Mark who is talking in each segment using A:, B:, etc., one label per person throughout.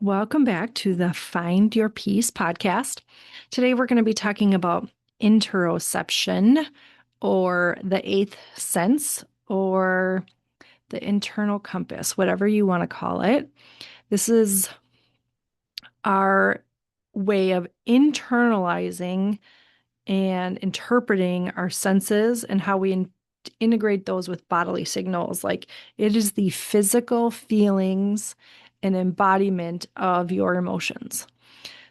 A: Welcome back to the Find Your Peace podcast. Today we're going to be talking about interoception or the eighth sense or the internal compass, whatever you want to call it. This is our way of internalizing and interpreting our senses and how we integrate those with bodily signals. Like it is the physical feelings and embodiment of your emotions.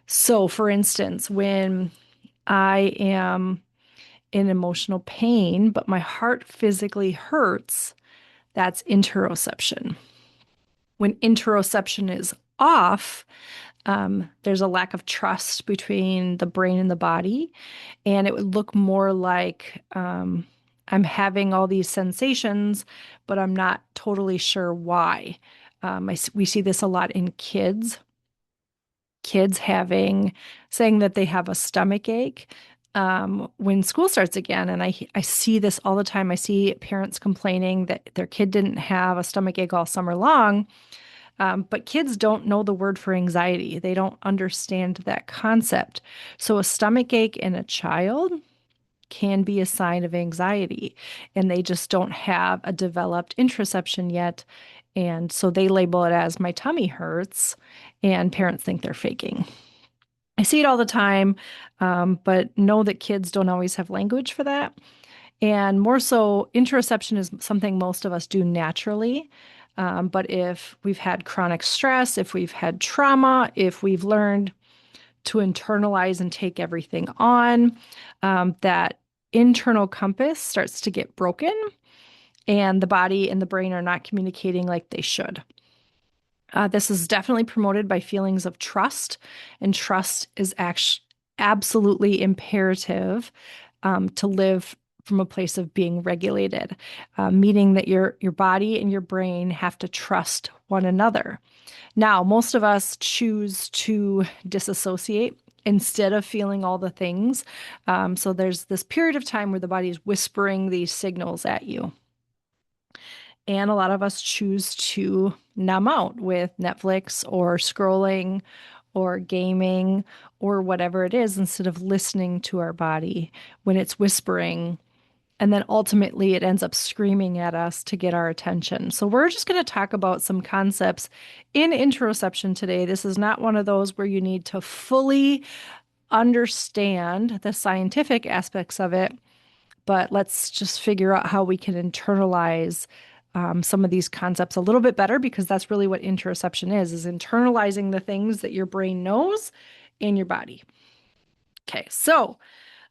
A: So, for instance, when I am in emotional pain, but my heart physically hurts, that's interoception. When interoception is off, there's a lack of trust between the brain and the body, and it would look more like I'm having all these sensations, but I'm not totally sure why. We see this a lot in kids saying that they have a stomach ache when school starts again. And I see this all the time. I see parents complaining that their kid didn't have a stomach ache all summer long. But kids don't know the word for anxiety. They don't understand that concept. So a stomach ache in a child can be a sign of anxiety, and they just don't have a developed interoception yet. And so they label it as my tummy hurts, and parents think they're faking. I see it all the time, but know that kids don't always have language for that. And more so, interoception is something most of us do naturally. But if we've had chronic stress, if we've had trauma, if we've learned to internalize and take everything on, that internal compass starts to get broken, and the body and the brain are not communicating like they should. This is definitely promoted by feelings of trust, and trust is actually absolutely imperative to live from a place of being regulated, meaning that your body and your brain have to trust one another. Now, most of us choose to disassociate instead of feeling all the things. So there's this period of time where the body is whispering these signals at you. And a lot of us choose to numb out with Netflix or scrolling or gaming or whatever it is instead of listening to our body when it's whispering. And then ultimately it ends up screaming at us to get our attention. So we're just going to talk about some concepts in interoception today. This is not one of those where you need to fully understand the scientific aspects of it, but let's just figure out how we can internalize some of these concepts a little bit better, because that's really what interoception is internalizing the things that your brain knows in your body. Okay, so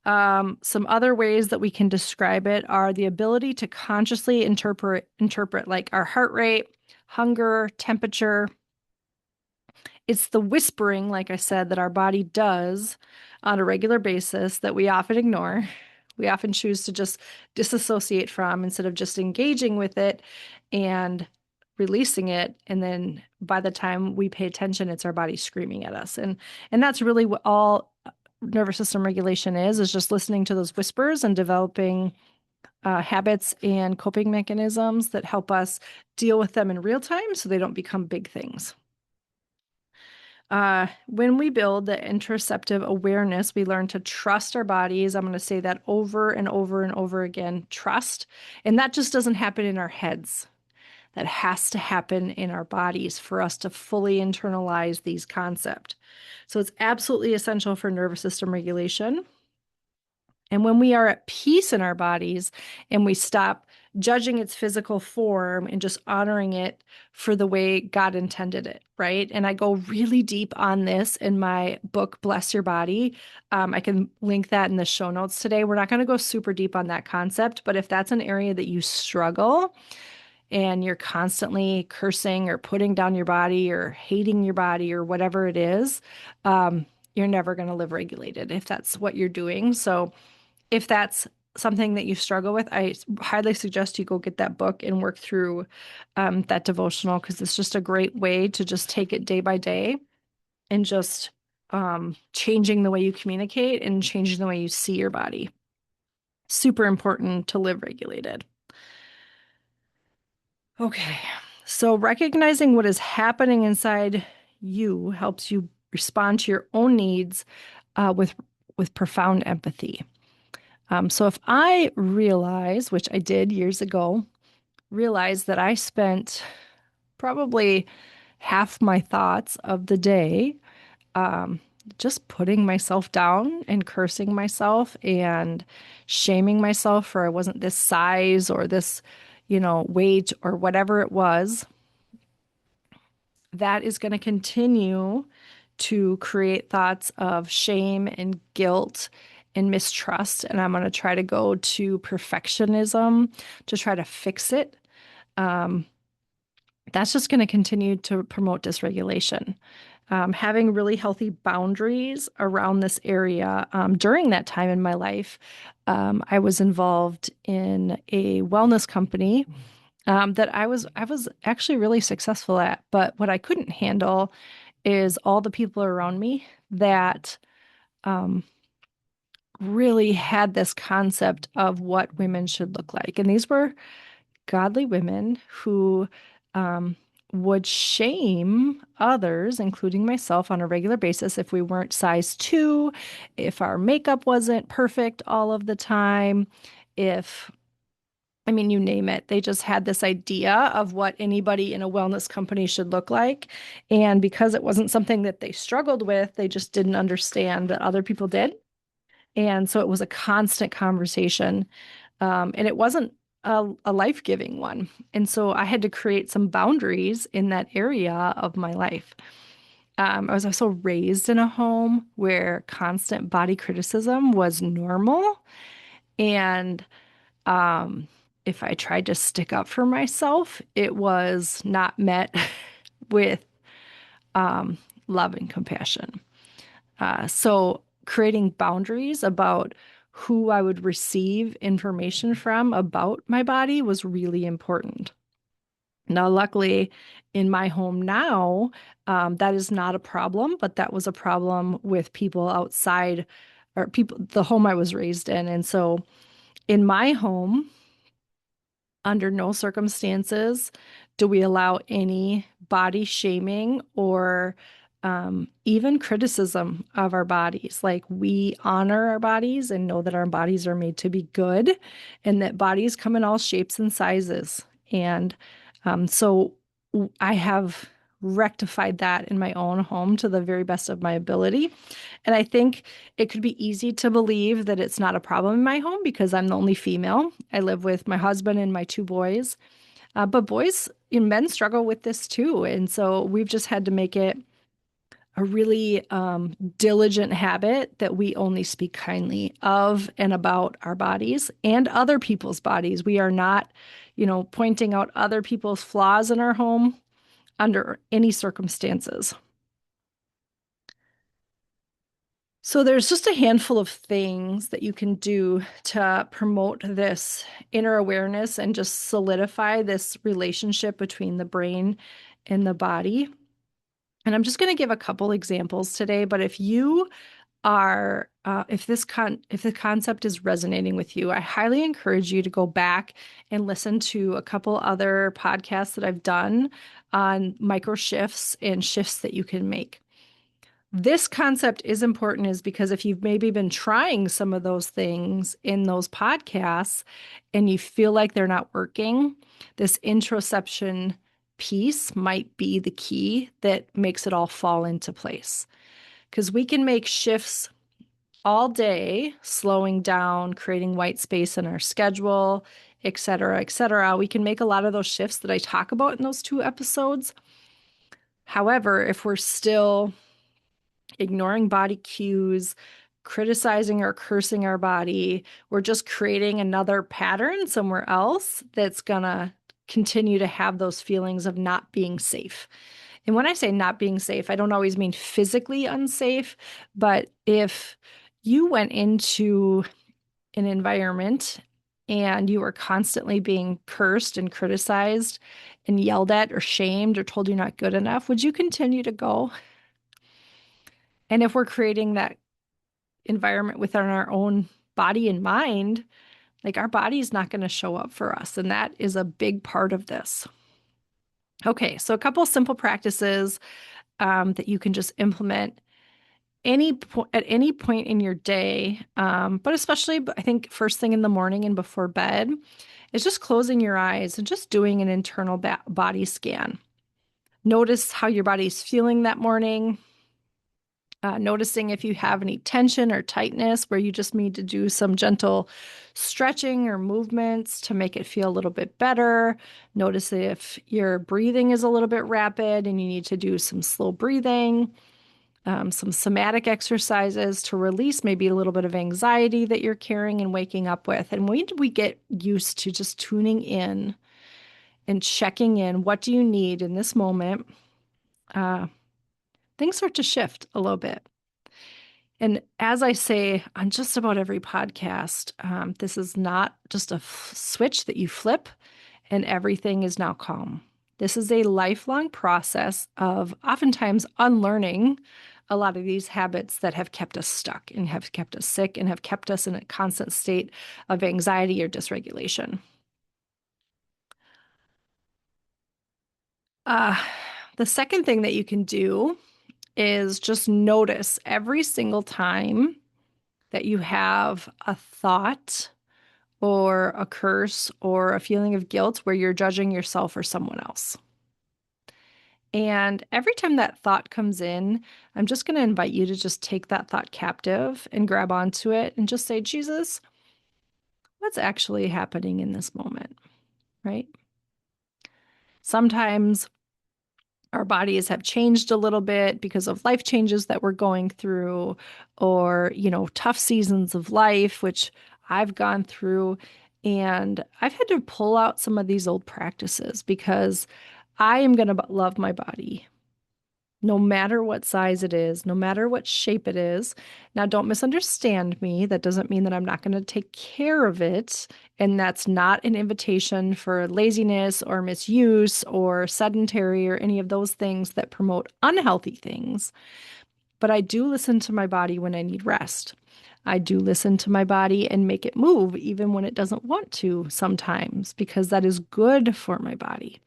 A: some other ways that we can describe it are the ability to consciously interpret like our heart rate, hunger, temperature. It's the whispering, like I said, that our body does on a regular basis that we often ignore. We often choose to just disassociate from instead of just engaging with it and releasing it. And then by the time we pay attention, it's our body screaming at us. And that's really what all nervous system regulation is just listening to those whispers and developing habits and coping mechanisms that help us deal with them in real time so they don't become big things. When we build the interoceptive awareness, we learn to trust our bodies. I'm going to say that over and over and over again, trust. And that just doesn't happen in our heads. That has to happen in our bodies for us to fully internalize these concepts. So it's absolutely essential for nervous system regulation. And when we are at peace in our bodies and we stop judging its physical form and just honoring it for the way God intended it, right? And I go really deep on this in my book, Bless Your Body. I can link that in the show notes today. We're not going to go super deep on that concept, but if that's an area that you struggle and you're constantly cursing or putting down your body or hating your body or whatever it is, you're never going to live regulated if that's what you're doing. So if that's something that you struggle with, I highly suggest you go get that book and work through that devotional, because it's just a great way to just take it day by day and just changing the way you communicate and changing the way you see your body. Super important to live regulated. Okay, so recognizing what is happening inside you, helps you respond to your own needs with profound empathy. So if I realize, which I did years ago, realize that I spent probably half my thoughts of the day um, just putting myself down and cursing myself and shaming myself for I wasn't this size or this, weight or whatever it was, that is going to continue to create thoughts of shame and guilt and mistrust. And I'm going to try to go to perfectionism to try to fix it. Um, that's just going to continue to promote dysregulation. Having really healthy boundaries around this area. During that time in my life, I was involved in a wellness company that I was actually really successful at. But what I couldn't handle is all the people around me that um, really had this concept of what women should look like, and these were godly women who um, would shame others, including myself, on a regular basis if we weren't size two, if our makeup wasn't perfect all of the time, if, I mean, you name it. They just had this idea of what anybody in a wellness company should look like. And because it wasn't something that they struggled with, they just didn't understand that other people did. And so it was a constant conversation. And it wasn't a life-giving one. And so I had to create some boundaries in that area of my life. I was also raised in a home where constant body criticism was normal. And um, if I tried to stick up for myself, it was not met with um, love and compassion. So creating boundaries about who I would receive information from about my body was really important. Now, luckily, in my home now, that is not a problem, but that was a problem with people outside or people, the home I was raised in. And so in my home, under no circumstances do we allow any body shaming or even criticism of our bodies. Like, we honor our bodies and know that our bodies are made to be good and that bodies come in all shapes and sizes. And I have rectified that in my own home to the very best of my ability. And I think it could be easy to believe that it's not a problem in my home because I'm the only female. I live with my husband and my two boys. But boys and men struggle with this too. And so we've just had to make it a really diligent habit that we only speak kindly of and about our bodies and other people's bodies. We are not, pointing out other people's flaws in our home under any circumstances. So there's just a handful of things that you can do to promote this inner awareness and just solidify this relationship between the brain and the body. And I'm just going to give a couple examples today, but if you are if the concept is resonating with you, I highly encourage you to go back and listen to a couple other podcasts that I've done on micro shifts and shifts that you can make. This concept is important is because if you've maybe been trying some of those things in those podcasts and you feel like they're not working, this interoception piece might be the key that makes it all fall into place. Because we can make shifts all day, slowing down, creating white space in our schedule, et cetera, et cetera. We can make a lot of those shifts that I talk about in those 2 episodes. However, if we're still ignoring body cues, criticizing or cursing our body, we're just creating another pattern somewhere else that's gonna continue to have those feelings of not being safe. And when I say not being safe, I don't always mean physically unsafe, but if you went into an environment and you were constantly being cursed and criticized and yelled at or shamed or told you're not good enough, would you continue to go? And if we're creating that environment within our own body and mind, like, our body's not going to show up for us. And that is a big part of this. Okay, so a couple simple practices that you can just implement at any point in your day, but especially I think first thing in the morning and before bed, is just closing your eyes and just doing an internal body scan. Notice how your body's feeling that morning. Noticing if you have any tension or tightness where you just need to do some gentle stretching or movements to make it feel a little bit better. Notice if your breathing is a little bit rapid and you need to do some slow breathing, some somatic exercises to release maybe a little bit of anxiety that you're carrying and waking up with. And when we get used to just tuning in and checking in, what do you need in this moment? Uh, Things start to shift a little bit. And as I say on just about every podcast, this is not just a switch that you flip and everything is now calm. This is a lifelong process of oftentimes unlearning a lot of these habits that have kept us stuck and have kept us sick and have kept us in a constant state of anxiety or dysregulation. Uh, the second thing that you can do is just notice every single time that you have a thought or a curse or a feeling of guilt where you're judging yourself or someone else. And every time that thought comes in, I'm just going to invite you to just take that thought captive and grab onto it and just say, Jesus, what's actually happening in this moment? Right? Sometimes our bodies have changed a little bit because of life changes that we're going through, or, tough seasons of life, which I've gone through. And I've had to pull out some of these old practices because I am going to love my body no matter what size it is, no matter what shape it is. Now, don't misunderstand me. That doesn't mean that I'm not going to take care of it. And that's not an invitation for laziness or misuse or sedentary or any of those things that promote unhealthy things. But I do listen to my body when I need rest. I do listen to my body and make it move even when it doesn't want to sometimes, because that is good for my body.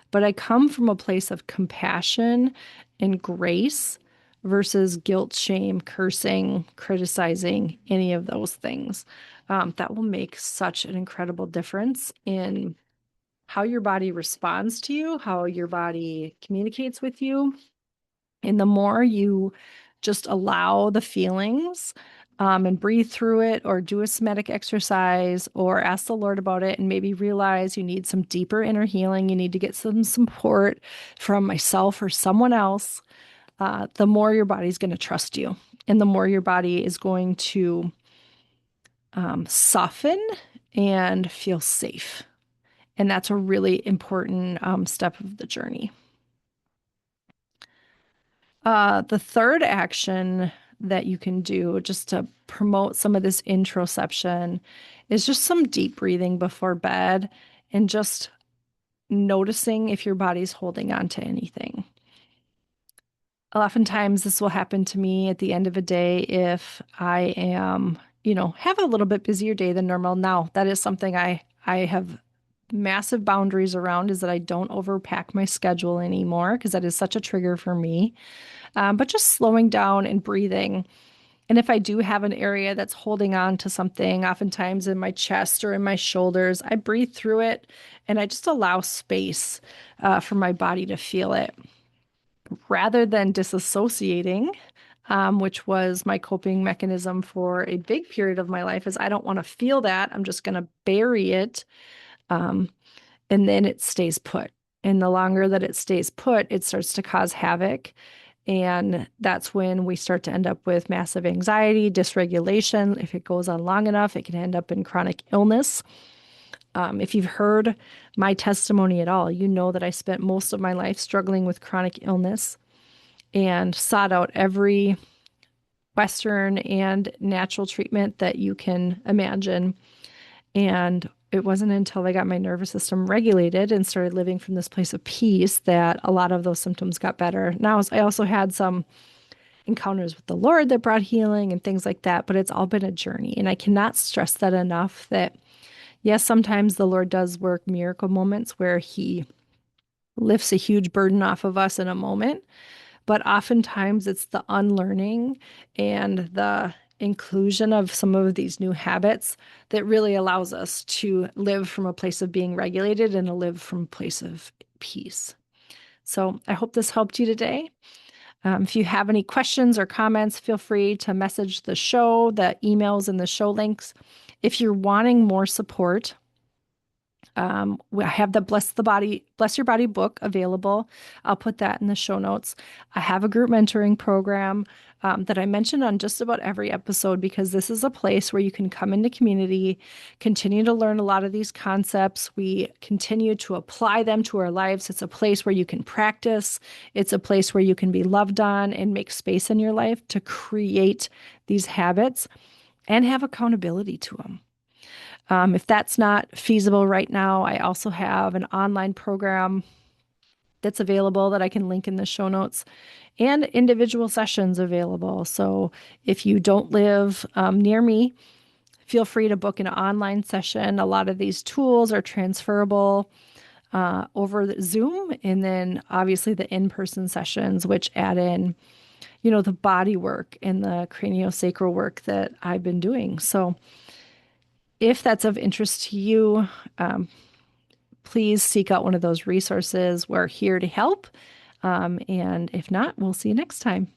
A: But I come from a place of compassion and grace versus guilt, shame, cursing, criticizing, any of those things. That will make such an incredible difference in how your body responds to you, how your body communicates with you. And the more you just allow the feelings and breathe through it, or do a somatic exercise, or ask the Lord about it, and maybe realize you need some deeper inner healing, you need to get some support from myself or someone else, the more your body's going to trust you. And the more your body is going to soften and feel safe. And that's a really important step of the journey. The third action that you can do just to promote some of this interoception is just some deep breathing before bed and just noticing if your body's holding on to anything. Oftentimes, this will happen to me at the end of a day if I am, have a little bit busier day than normal. Now, that is something I have massive boundaries around, is that I don't overpack my schedule anymore, because that is such a trigger for me. But just slowing down and breathing. And if I do have an area that's holding on to something, oftentimes in my chest or in my shoulders, I breathe through it and I just allow space for my body to feel it rather than disassociating, which was my coping mechanism for a big period of my life. Is I don't want to feel that. I'm just going to bury it. Um, and then it stays put. And the longer that it stays put, it starts to cause havoc. And that's when we start to end up with massive anxiety, dysregulation. If it goes on long enough, it can end up in chronic illness. If you've heard my testimony at all, you know that I spent most of my life struggling with chronic illness and sought out every Western and natural treatment that you can imagine. And it wasn't until I got my nervous system regulated and started living from this place of peace that a lot of those symptoms got better. Now, I also had some encounters with the Lord that brought healing and things like that, but it's all been a journey. And I cannot stress that enough, that yes, sometimes the Lord does work miracle moments where he lifts a huge burden off of us in a moment. but oftentimes it's the unlearning and the inclusion of some of these new habits that really allows us to live from a place of being regulated and to live from a place of peace. So I hope this helped you today. If you have any questions or comments, feel free to message the show, the emails and the show links. If you're wanting more support, I have the Bless Your Body book available. I'll put that in the show notes. I have a group mentoring program that I mentioned on just about every episode because this is a place where you can come into community, continue to learn a lot of these concepts. We continue to apply them to our lives. It's a place where you can practice. It's a place where you can be loved on and make space in your life to create these habits and have accountability to them. If that's not feasible right now, I also have an online program that's available that I can link in the show notes and individual sessions available. So if you don't live near me, feel free to book an online session. A lot of these tools are transferable over the Zoom, and then obviously the in-person sessions, which add in, the body work and the craniosacral work that I've been doing. So if that's of interest to you, please seek out one of those resources. We're here to help. And if not, we'll see you next time.